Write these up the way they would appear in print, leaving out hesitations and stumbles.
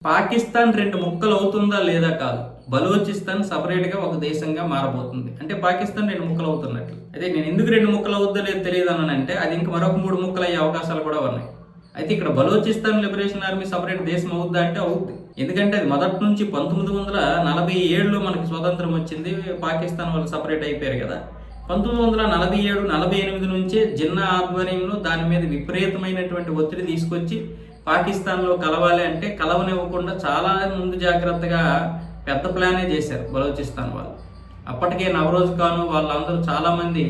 పాకిస్తాన్ రెండు ముక్కలు అవుతుందా లేదా కాదు. బలూచిస్తాన్ సపరేట్గా ఒక దేశంగా మారబోతుంది. అంటే పాకిస్తాన్ రెండు ముక్కలు అవుతున్నట్లు. అయితే నేను ఎందుకు రెండు ముక్కలు అవుద్దో లేదు తెలియదు అన్నానంటే అది ఇంకా మరొక 3 ముక్కలు అయ్యే అవకాశాలు కూడా ఉన్నాయి. అయితే ఇక్కడ బలూచిస్తాన్ లిబరేషన్ ఆర్మీ సపరేట్ దేశం అవుద్దా అంటే అవుద్ది. ఎందుకంటే అది మొదటి నుంచి 1947లో మనకి స్వతంత్రం వచ్చింది. పాకిస్తాన్ వాళ్ళు సపరేట్ అయిపోయారు కదా. 1947, 48 నుంచే జిన్నా ఆధ్వర్యంలో దాని మీద విపరీతమైనటువంటి ఒత్తిడి తీసుకొచ్చి పాకిస్తాన్లో కలవాలి అంటే కలవనివ్వకుండా చాలా ముందు జాగ్రత్తగా పెద్ద ప్లానే చేశారు బలూచిస్తాన్ వాళ్ళు. అప్పటికే నవరోజ్ ఖాను వాళ్ళందరూ చాలామంది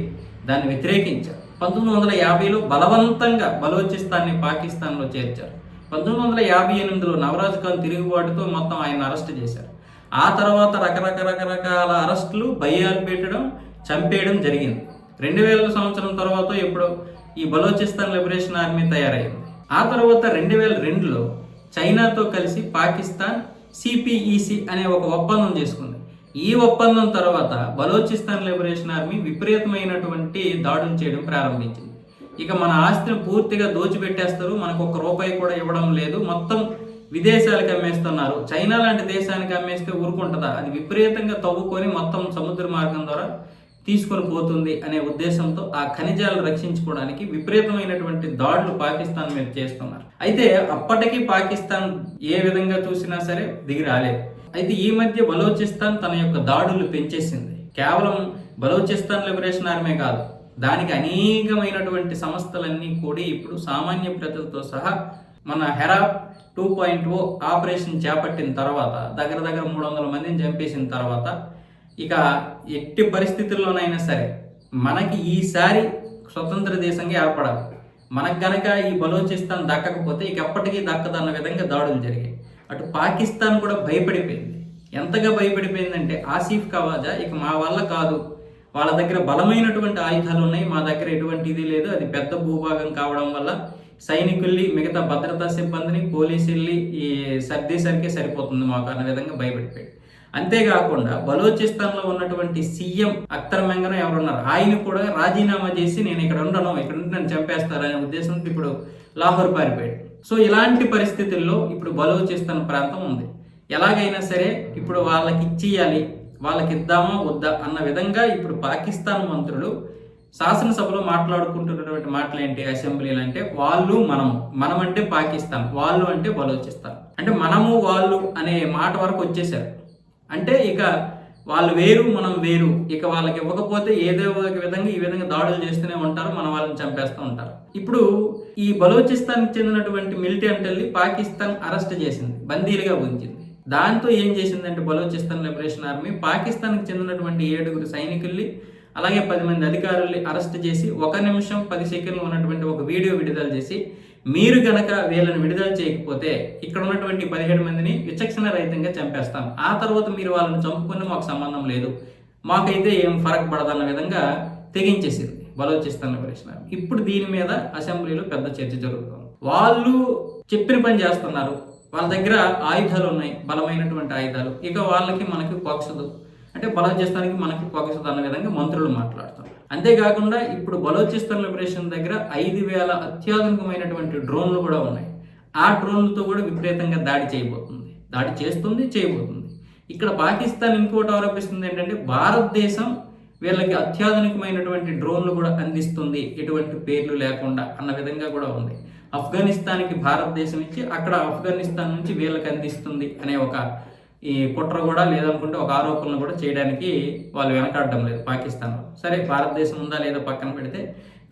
దాన్ని వ్యతిరేకించారు. 1950లో బలవంతంగా బలూచిస్తాన్ని పాకిస్తాన్లో చేర్చారు. 1958లో నవరోజ్ ఖాన్ తిరుగుబాటుతో మొత్తం ఆయన అరెస్ట్ చేశారు. ఆ తర్వాత రకరకాల అరెస్టులు, భయాలు పెట్టడం, చంపేయడం జరిగింది. 2000 సంవత్సరం తర్వాత ఇప్పుడు ఈ బలూచిస్తాన్ లిబరేషన్ ఆర్మీ తయారైంది. ఆ తర్వాత 2002లో చైనాతో కలిసి పాకిస్తాన్ సిపిఈసి అనే ఒక ఒప్పందం చేసుకుంది. ఈ ఒప్పందం తర్వాత బలూచిస్తాన్ లిబరేషన్ ఆర్మీ విపరీతమైనటువంటి దాడులు చేయడం ప్రారంభించింది. ఇక మన ఆస్తిని పూర్తిగా దోచిపెట్టేస్తారు, మనకు ₹1 కూడా ఇవ్వడం లేదు, మొత్తం విదేశాలకు అమ్మేస్తున్నారు. చైనా లాంటి దేశానికి అమ్మేస్తే ఊరుకుంటుందా? అది విపరీతంగా తవ్వుకొని మొత్తం సముద్ర మార్గం ద్వారా తీసుకొని పోతుంది అనే ఉద్దేశంతో ఆ ఖనిజాలు రక్షించుకోవడానికి విపరీతమైనటువంటి దాడులు పాకిస్తాన్ మీద చేస్తున్నారు. అయితే అప్పటికీ పాకిస్తాన్ ఏ విధంగా చూసినా సరే దిగి రాలేదు. అయితే ఈ మధ్య బలూచిస్తాన్ తన యొక్క దాడులు పెంచేసింది. కేవలం బలూచిస్తాన్ లిబరేషన్ ఆర్మీ కాదు, దానికి అనేకమైనటువంటి సంస్థలన్నీ కూడా ఇప్పుడు సామాన్య ప్రజలతో సహా మన హెరాప్ 2.0 ఆపరేషన్ చేపట్టిన తర్వాత దగ్గర 300 మందిని చంపేసిన తర్వాత ఇక ఎట్టి పరిస్థితుల్లోనైనా సరే మనకి ఈసారి స్వతంత్ర దేశంగా ఏర్పడాలి. మనకు గనక ఈ బలూచిస్తాన్ దక్కకపోతే ఇక ఎప్పటికీ దక్కదన్న విధంగా దాడులు జరిగాయి. అటు పాకిస్తాన్ కూడా భయపడిపోయింది. ఎంతగా భయపడిపోయిందంటే ఆసిఫ్ ఖవాజా ఇక మా వల్ల కాదు, వాళ్ళ దగ్గర బలమైనటువంటి ఆయుధాలు ఉన్నాయి, మా దగ్గర ఎటువంటి ఇది లేదు, అది పెద్ద భూభాగం కావడం వల్ల సైనికుల్ని, మిగతా భద్రతా సిబ్బందిని, పోలీసుల్ని ఈ సర్దేసరికే సరిపోతుంది మాకు అన్న విధంగా భయపడిపోయాడు. అంతేకాకుండా బలూచిస్తాన్లో ఉన్నటువంటి సీఎం అఖ్తర్ మెంగన్ ఎవరున్నారు, ఆయన కూడా రాజీనామా చేసి నేను ఇక్కడ ఉండను, ఇక్కడ ఉండి నన్ను చంపేస్తారనే ఉద్దేశంతో ఇప్పుడు లాహోర్ పారిపోయాడు. సో ఇలాంటి పరిస్థితుల్లో ఇప్పుడు బలూచిస్తాన్ ప్రాంతం ఉంది. ఎలాగైనా సరే ఇప్పుడు వాళ్ళకి ఇచ్చేయాలి, వాళ్ళకి ఇద్దామా వద్దా అన్న విధంగా ఇప్పుడు పాకిస్తాన్ మంత్రులు శాసనసభలో మాట్లాడుకుంటున్నటువంటి మాటలు ఏంటి, అసెంబ్లీలు అంటే వాళ్ళు మనం అంటే పాకిస్తాన్, వాళ్ళు అంటే బలూచిస్తాన్, అంటే మనము వాళ్ళు అనే మాట వరకు వచ్చేసారు. అంటే ఇక వాళ్ళు వేరు, మనం వేరు, ఇక వాళ్ళకి ఇవ్వకపోతే ఏదో ఒక విధంగా ఈ విధంగా దాడులు చేస్తూనే ఉంటారు, మన వాళ్ళని చంపేస్తూ ఉంటారు. ఇప్పుడు ఈ బలూచిస్తాన్కి చెందినటువంటి మిలిటెంట్ని పాకిస్తాన్ అరెస్ట్ చేసింది, బందీలుగా ఉంచింది. దాంతో ఏం చేసిందంటే బలూచిస్తాన్ లిబరేషన్ ఆర్మీ పాకిస్తాన్కి చెందినటువంటి 7 సైనికుల్ని అలాగే 10 మంది అధికారుల్ని అరెస్ట్ చేసి 1 నిమిషం 10 సెకండ్లు ఉన్నటువంటి ఒక వీడియో విడుదల చేసి మీరు గనక వీళ్ళని విడుదల చేయకపోతే ఇక్కడ ఉన్నటువంటి 17 మందిని విచక్షణ రహితంగా చంపేస్తాం, ఆ తర్వాత మీరు వాళ్ళని చంపుకుని మాకు సంబంధం లేదు, మాకైతే ఏం ఫరక్ పడదన్న విధంగా తెగించేసింది బలూచిస్తాన్ లిబరేషన్ ఆర్మీ. ఇప్పుడు దీని మీద అసెంబ్లీలో పెద్ద చర్చ జరుగుతుంది. వాళ్ళు చెప్పిన పని చేస్తున్నారు, వాళ్ళ దగ్గర ఆయుధాలు ఉన్నాయి, బలమైనటువంటి ఆయుధాలు, ఇక వాళ్ళకి మనకి పొగసదు, అంటే బలూచిస్తాన్కి మనకి పొగసదు అన్న విధంగా మంత్రులు మాట్లాడుతున్నారు. అంతేకాకుండా ఇప్పుడు బలూచిస్తాన్ లిబరేషన్ దగ్గర 5000 అత్యాధునికమైనటువంటి డ్రోన్లు కూడా ఉన్నాయి. ఆ డ్రోన్లతో కూడా విపరీతంగా దాడి చేయబోతుంది. ఇక్కడ పాకిస్తాన్ ఇంకోటి ఆరోపిస్తుంది ఏంటంటే భారతదేశం వీళ్ళకి అత్యాధునికమైనటువంటి డ్రోన్లు కూడా అందిస్తుంది ఎటువంటి పేర్లు లేకుండా అన్న విధంగా కూడా ఉంది. ఆఫ్ఘనిస్తాన్కి భారతదేశం ఇచ్చి అక్కడ ఆఫ్ఘనిస్తాన్ నుంచి వీళ్ళకి అందిస్తుంది అనే ఒక ఈ కుట్ర కూడా లేదనుకుంటే ఒక ఆరోపణలు కూడా చేయడానికి వాళ్ళు వెనకాడడం లేదు పాకిస్తాన్. సరే భారతదేశం ఉందా లేదా పక్కన పెడితే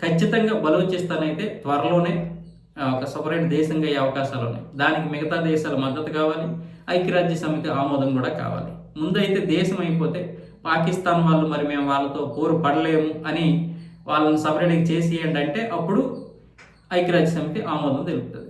ఖచ్చితంగా బలూచిస్తాన్ అయితే త్వరలోనే ఒక సపరేట్ దేశంగా అయ్యే అవకాశాలు ఉన్నాయి. దానికి మిగతా దేశాల మద్దతు కావాలి, ఐక్యరాజ్య సమితి ఆమోదం కూడా కావాలి. ముందైతే దేశం అయిపోతే పాకిస్తాన్ వాళ్ళు మరి మేము వాళ్ళతో పోరు పడలేము అని వాళ్ళని సపరేట్గా చేసి ఏంటంటే అప్పుడు ఐక్యరాజ్య సమితి ఆమోదం తెలుపుతుంది.